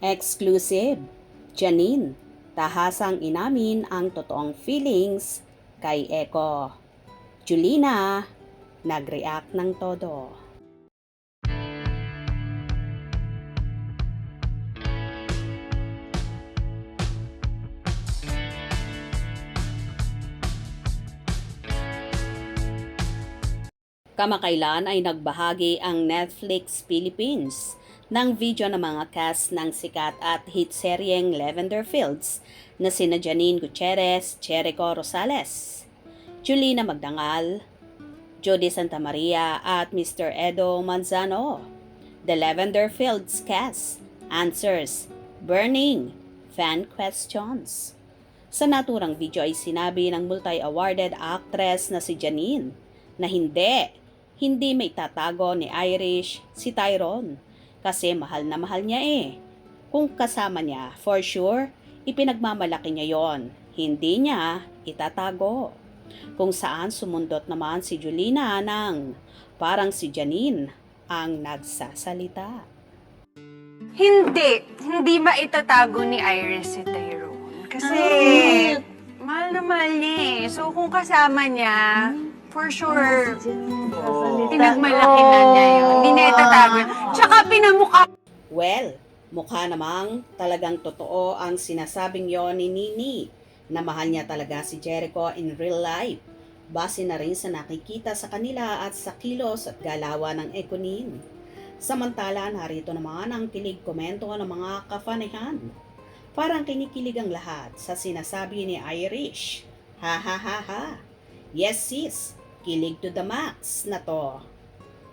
Exclusive. Janine, tahasang inamin ang totoong feelings kay Eko. Julina, nag-react ng todo. Kamakailan ay nagbahagi ang Netflix Philippines ng video ng mga cast ng sikat at hit seryeng Lavender Fields na sina Janine Gutierrez, Jericho Rosales, Julina Magdangal, Jody Santa Maria at Mr. Edo Manzano. The Lavender Fields cast answers burning fan questions. Sa naturang video ay sinabi ng multi-awarded actress na si Janine na hindi may tatago ni Irish si Tyrone kasi mahal na mahal niya eh. Kung kasama niya, for sure, ipinagmamalaki niya yon. Hindi niya itatago. Kung saan sumundot naman si Julina ng parang si Janine ang nagsasalita. Hindi maitatago ni Iris si Tyrone. Kasi, mahal na mahal niya eh. So, kung kasama niya, for sure, pinagmalaki na niya yun. Hindi niya itatago. Tsaka pinamukha. Well, mukha namang talagang totoo ang sinasabing yon ni Nini na mahal niya talaga si Jericho in real life. Base na rin sa nakikita sa kanila at sa kilos at galawan ng Econin. Samantala, narito naman ang kilig komento ng mga kafanihan. Parang kinikilig ang lahat sa sinasabi ni Irish. Ha ha ha ha. Yes sis, kilig to the max na to.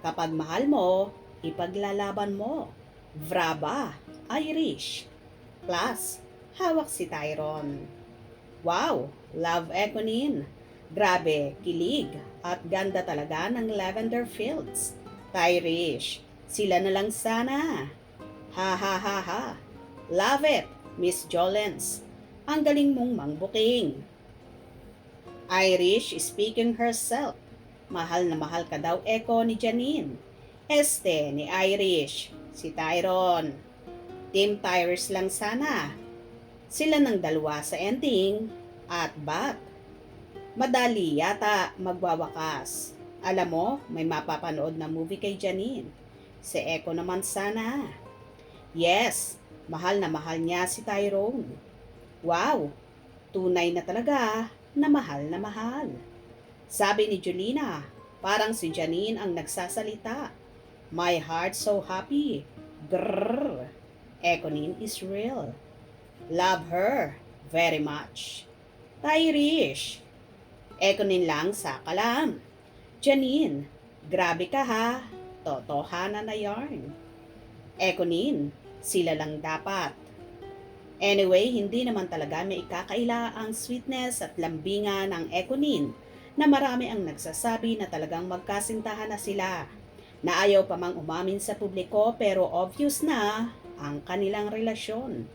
Kapag mahal mo, ipaglalaban mo. Vraba, Irish. Plus, hawak si Tyrone. Wow, love Econin. Grabe, kilig at ganda talaga ng Lavender Fields. Irish, sila na lang sana. Ha ha ha ha. Love it, Miss Jolens. Ang galing mong mangbuking. Irish speaking herself. Mahal na mahal ka daw Eko ni Janine. Este ni Irish, si Tyrone. Team Tyrus lang sana. Sila ng dalawa sa ending at bat. Madali yata magwawakas. Alam mo, may mapapanood na movie kay Janine. Si Eko naman sana. Yes, mahal na mahal niya si Tyrone. Wow, tunay na talaga na mahal na mahal. Sabi ni Julina, parang si Janine ang nagsasalita. My heart so happy. Grrr. Econin is real. Love her very much. Irish. Econin lang sa kalam. Janine, grabe ka ha. Totohanan na yarn. Econin, sila lang dapat. Anyway, hindi naman talaga may ikakaila ang sweetness at lambingan ng Econin na marami ang nagsasabi na talagang magkasintahan na sila. Na ayaw pa mang umamin sa publiko pero obvious na ang kanilang relasyon.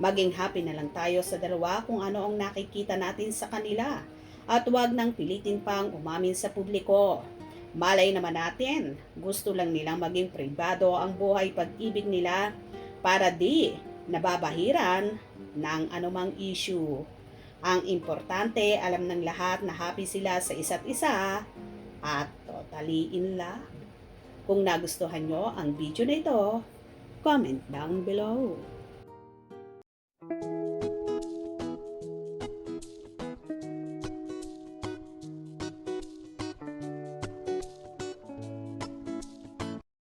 Maging happy na lang tayo sa dalawa kung ano ang nakikita natin sa kanila at huwag nang pilitin pang umamin sa publiko. Malay naman natin, gusto lang nilang maging pribado ang buhay pag-ibig nila para di nababahiran ng anumang issue. Ang importante, alam ng lahat na happy sila sa isa't isa at totally in love. Kung nagustuhan nyo ang video na ito, comment down below.